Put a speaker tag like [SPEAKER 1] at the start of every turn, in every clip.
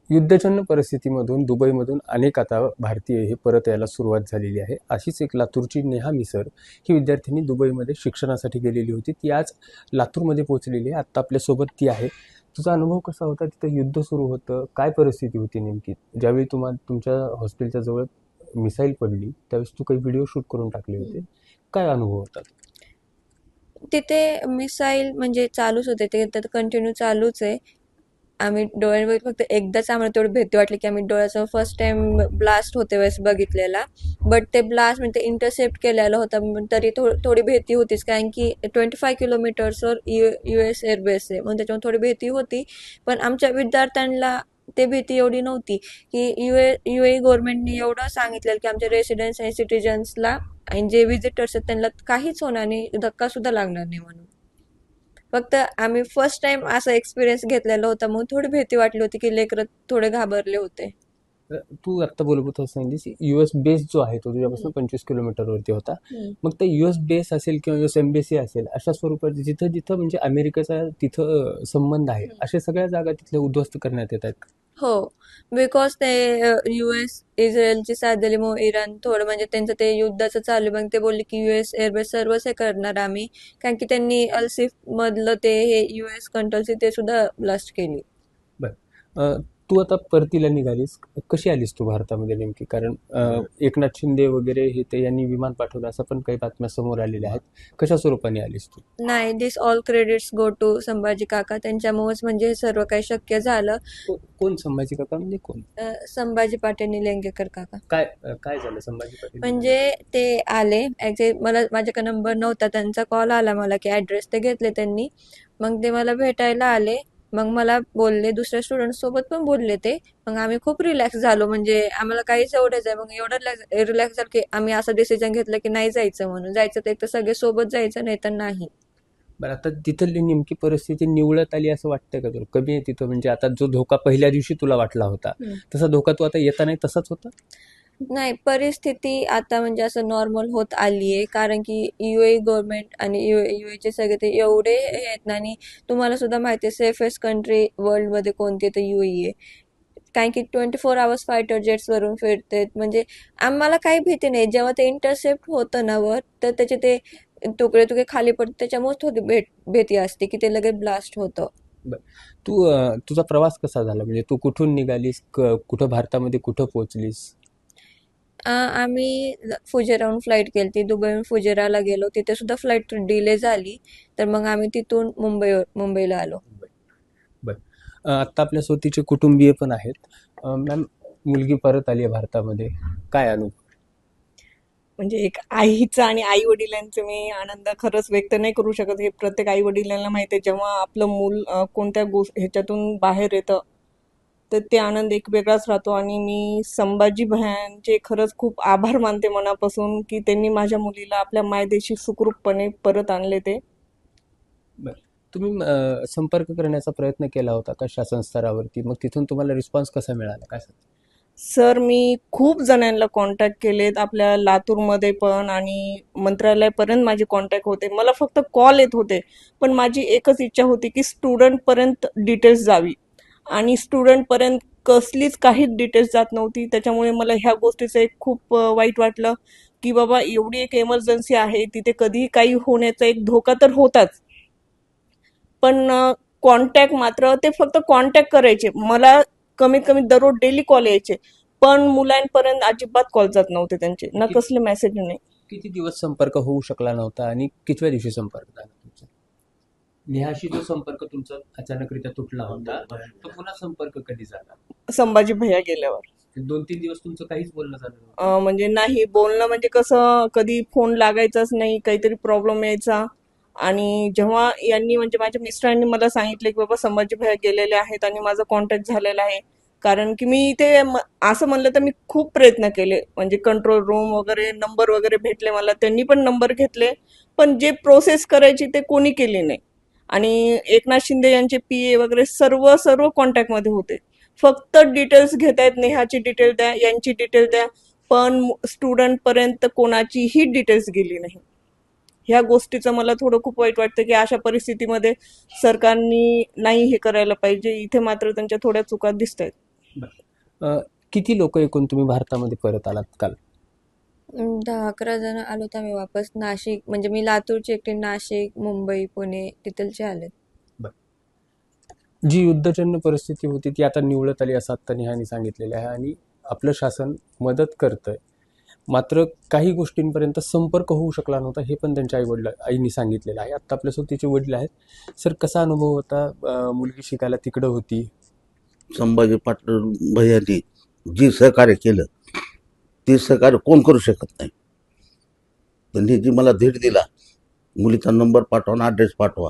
[SPEAKER 1] युद्धजन्य परिस्थितीमधून दुबईमधून अनेक आता भारतीय हे परत यायला सुरुवात झालेली आहे. अशीच एक लातूरची नेहा मिसर ही विद्यार्थिनी दुबईमध्ये शिक्षणासाठी गेलेली होती. ती आज लातूरमध्ये पोहोचलेली आहे. आत्ता आपल्यासोबत ती आहे. तुझा अनुभव कसा होता? तिथं युद्ध सुरू होतं, काय परिस्थिती होती नेमकी? ज्यावेळी तुमच्या हॉस्टेलच्या जवळ मिसाईल पडली त्यावेळेस तू काही व्हिडिओ शूट करून टाकले होते. काय अनुभव होता?
[SPEAKER 2] तिथे मिसाईल म्हणजे चालूच होते, ते तर कंटिन्यू चालूच आहे. आम्ही डोळ्यांवर फक्त एकदाच आम्हाला तेवढी भीती वाटली की आम्ही डोळ्याचं फर्स्ट टाइम ब्लास्ट होते वेळेस बघितलेला. बट ते ब्लास्ट म्हणजे ते इंटरसेप्ट केलेलं होतं, तरी थोडी भीती होतीच, कारण की 25 किलोमीटर्सवर US एअरबेस आहे, म्हणून त्याच्यामुळे थोडी भीती होती. पण आमच्या विद्यार्थ्यांना ते भीती एवढी नव्हती की UAE गव्हर्नमेंटने एवढं सांगितलेलं की आमच्या रेसिडेंट्स आणि सिटिजन्सला आणि जे विजिटर्स आहेत त्यांना काहीच होणार नाही, धक्का सुद्धा लागणार नाही म्हणून. फक्त आम्ही फर्स्ट टाइम असा एक्सपिरियन्स घेतलेला होता, म्हणून थोडी भीती वाटली होती की लेकरं थोडे घाबरले होते.
[SPEAKER 1] तू आत्ता बोलत सांगितलीस US बेस जो आहे तो तुझ्यापासून 25 किलोमीटरवरती होता. मग ते US बेस असेल किंवा US एम्बेसी असेल अशा स्वरूपात जिथं जिथं म्हणजे अमेरिकेचा तिथं संबंध आहे अशा सगळ्या जागा तिथल्या उद्ध्वस्त करण्यात येत आहेत.
[SPEAKER 2] हो, बिकॉज ते US इस्रायलची साथ दिल्यामुळे इराण थोडं म्हणजे त्यांचं ते युद्धाचं चालू आहे. मग ते बोलले की US एअरबेस सर्वच हे करणार आम्ही, कारण की त्यांनी अल्सिफ मधलं ते हे US कंट्रोलची ते सुद्धा ब्लास्ट केली.
[SPEAKER 1] बर, तू आता परतीला निघालीस. कशी आलीस तू भारतामध्ये नेमकी? कारण एकनाथ शिंदे वगैरे हे ते यांनी विमान पाठवलं असं पण काही बातम्या समोर आलेल्या आहेत. कशा स्वरूपाने आलीस तू?
[SPEAKER 2] नाही, this all credits go to Sambhaji काका, त्यांच्यामुळेच म्हणजे हे सर्व काही शक्य झालं.
[SPEAKER 1] कोण संभाजी काका म्हणजे कोण?
[SPEAKER 2] संभाजी पाटील निलंगेकर काका.
[SPEAKER 1] काय झालं संभाजी पाटील?
[SPEAKER 2] म्हणजे ते आले ऍक्च्युली, मला माझ्याकडे नंबर नव्हता, त्यांचा कॉल आला मला की ऍड्रेस ते घेतले त्यांनी. मग ते मला भेटायला आले. मग मला बोलले, दुसऱ्या स्टुडंट सोबत पण बोलले ते. मग आम्ही खूप रिलॅक्स झालो, म्हणजे आम्हाला काहीच एवढंच आहे. मग एवढं रिलॅक्स झालं की आम्ही असं डिसिजन घेतलं की नाही जायचं, म्हणून जायचं तर एक तर सगळे सोबत जायचं, नाही तर नाही.
[SPEAKER 1] बरं, आता तिथली नेमकी परिस्थिती निवळत आली असं वाटतंय का तुला? कमी आहे तिथं? म्हणजे आता जो धोका पहिल्या दिवशी तुला वाटला होता तसा धोका तू आता येता नाही तसाच होता?
[SPEAKER 2] नाही, परिस्थिती आता म्हणजे असं नॉर्मल होत आली आहे, कारण की UAE गव्हर्नमेंट आणि UAEचे सगळे ते एवढे हे आहेत ना. आणि तुम्हाला सुद्धा माहिती आहे सेफेस्ट कंट्री वर्ल्डमध्ये कोणती, तर UAE आहे. कारण की 24 आवर्स फायटर जेट्स वरून फिरते, म्हणजे आम्हाला काही भीती नाही. जेव्हा ते इंटरसेप्ट होतं ना वर, तर त्याचे ते तुकडे तुकडे खाली पडतात, त्याच्यामुळेच थोडी भीती असते की ते लगेच ब्लास्ट होतं.
[SPEAKER 1] बरं. तुझा प्रवास कसा झाला? म्हणजे तू कुठून निघालीस? कुठं भारतामध्ये कुठं पोहोचलीस?
[SPEAKER 2] आम्ही फुजेराहून फ्लाईट केली, दुबईहून फुजेराला गेलो, तिथे सुद्धा फ्लाईट डिले झाली. तर मग आम्ही तिथून मुंबईला आलो.
[SPEAKER 1] बरं. आत्ता आपल्या स्वतःचे कुटुंबीय पण आहेत. मॅम, मुलगी परत आली आहे भारतामध्ये. काय अनुभव?
[SPEAKER 3] म्हणजे एक आईचा आणि आई वडिलांचे मी आनंद खरंच व्यक्त नाही करू शकत. हे प्रत्येक आई वडिलांना माहिती आहे, जेव्हा आपलं मूल कोणत्या ह्याच्यातून बाहेर येतं तर ते आनंद एक वेगळाच राहतो. आणि मी संभाजी भयांचे खरंच खूप आभार मानते मनापासून की त्यांनी माझ्या मुलीला आपल्या मायदेशी सुखरूपपणे परत आणले. ते
[SPEAKER 1] बरं. तुम्ही संपर्क करण्याचा प्रयत्न केला होता का शासन स्तरावरती? मग तिथून तुम्हाला रिस्पॉन्स कसा मिळाला? काय सांगता?
[SPEAKER 3] सर, मी खूप जणांना कॉन्टॅक्ट केलेत, आपल्या लातूरमध्ये पण आणि मंत्रालयापर्यंत माझे कॉन्टॅक्ट होते. मला फक्त कॉल येत होते, पण माझी एकच इच्छा होती की स्टुडंटपर्यंत डिटेल्स जावी, आणि स्टुडंटपर्यंत कसलीच काहीच डिटेल्स जात नव्हती. त्याच्यामुळे मला ह्या गोष्टीचं एक खूप वाईट वाटलं की बाबा एवढी एक इमर्जन्सी आहे, तिथे कधीही काही होण्याचा एक धोका तर होताच, पण कॉन्टॅक्ट मात्र ते फक्त कॉन्टॅक्ट करायचे. मला कमीत कमी दररोज डेली कॉल यायचे, पण मुलांपर्यंत अजिबात कॉल जात नव्हते त्यांचे, ना कसले मेसेज नाही.
[SPEAKER 1] किती दिवस संपर्क होऊ शकला नव्हता आणि कितव्या दिवशी संपर्क झाला तुमचा? नेहाशी जो संपर्क तुमचा अचानकरित्या तुटला होता तो पुन्हा संपर्क कधी झाला?
[SPEAKER 3] संभाजी भैया गेल्यावर
[SPEAKER 1] 2-3 दिवस तुमचं काहीच बोलणं झालं नव्हतं?
[SPEAKER 3] म्हणजे नाही बोलणं, म्हणजे कसं कधी फोन लागायचाच नाही, काहीतरी प्रॉब्लेम यायचा. आणि जेव्हा यांनी म्हणजे माझ्या मिस्टरांनी मला सांगितले की बाबा संभाजी भैया गेलेले आहेत आणि माझा कॉन्टॅक्ट झालेला आहे, कारण की मी ते असं म्हणलं तर मी खूप प्रयत्न केले, म्हणजे कंट्रोल रूम वगैरे नंबर वगैरे भेटले मला, त्यांनी पण नंबर घेतले, पण जे प्रोसेस करायची ते कोणी केली नाही. आणि एकनाथ शिंदे यांचे PA वगैरे सर्व सर्व कॉन्टॅक्टमध्ये होते, फक्त डिटेल्स घेतायत, नेहाची डिटेल द्या, यांची डिटेल द्या, पण स्टुडंट पर्यंत कोणाचीही डिटेल्स गेली नाही. ह्या गोष्टीचं मला थोडं खूप वाईट वाटतं की अशा परिस्थितीमध्ये सरकारनी नाही हे करायला पाहिजे. इथे मात्र त्यांच्या थोड्या चुका दिसत आहेत.
[SPEAKER 1] अ, किती लोक एकूण तुम्ही भारतामध्ये परत आलात काल?
[SPEAKER 2] 10-11 जण आलो होतो आम्ही वापस. नाशिक म्हणजे मी लातूरची एकटी, नाशिक, मुंबई, पुणे तिथलचे आलेत.
[SPEAKER 1] जी युद्धजन्य परिस्थिती होती ती आता निवळत आली असं आत्ता नेहानी सांगितलेलं आहे आणि आपलं शासन मदत करतंय. मात्र काही गोष्टींपर्यंत संपर्क होऊ शकला नव्हता हे पण त्यांच्या आईनी सांगितलेलं आहे. आत्ता आपल्यासोबत तिचे वडील आहेत. सर, कसा अनुभव होता? मुलगी शिकायला तिकडं होती.
[SPEAKER 4] संभाजी पाटील भैयांनी जी सहकार्य केलं ते सहकार्य कोण करू शकत नाही. त्यांनी जी मला धीर दिला, मुलीचा नंबर पाठवा आणि ॲड्रेस पाठवा,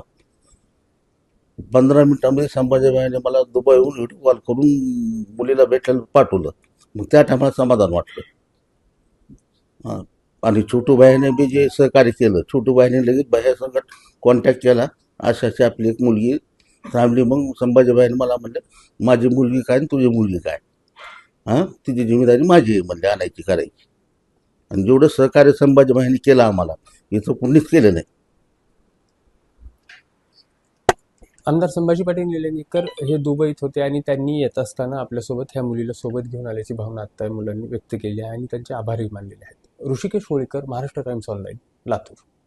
[SPEAKER 4] 15 मिनिटांमध्ये संभाजी भाईने मला दुबईहून व्हिडिओ कॉल करून मुलीला भेटायला पाठवलं. मग त्या टायमाला समाधान वाटलं. हां. आणि छोटू भाईने बी जे सहकार्य केलं, छोटू भाईने लगेच भैयासंगत कॉन्टॅक्ट केला, अशी अशी आपली एक मुलगी थांबली. मग संभाजी भाईने मला म्हणलं, माझी मुलगी काय आणि तुझी मुलगी काय, हां, तिची जिम्मेदारी माझी आहे म्हणले, आणायची करायची. आणि जेवढं सहकार्य संभाजी भाईने केलं आम्हाला, इथं कुणीच केलं नाही.
[SPEAKER 1] आमदार संभाजी पाटील निलंगेकर हे दुबईत होते आणि त्यांनी येत असताना आपल्यासोबत ह्या मुलीला सोबत घेऊन आल्याची भावना आत्ता मुलांनी व्यक्त केली आहे आणि त्यांचे आभारही मानलेले आहेत. Rishikesh Holikar, Maharashtra times online, Latur.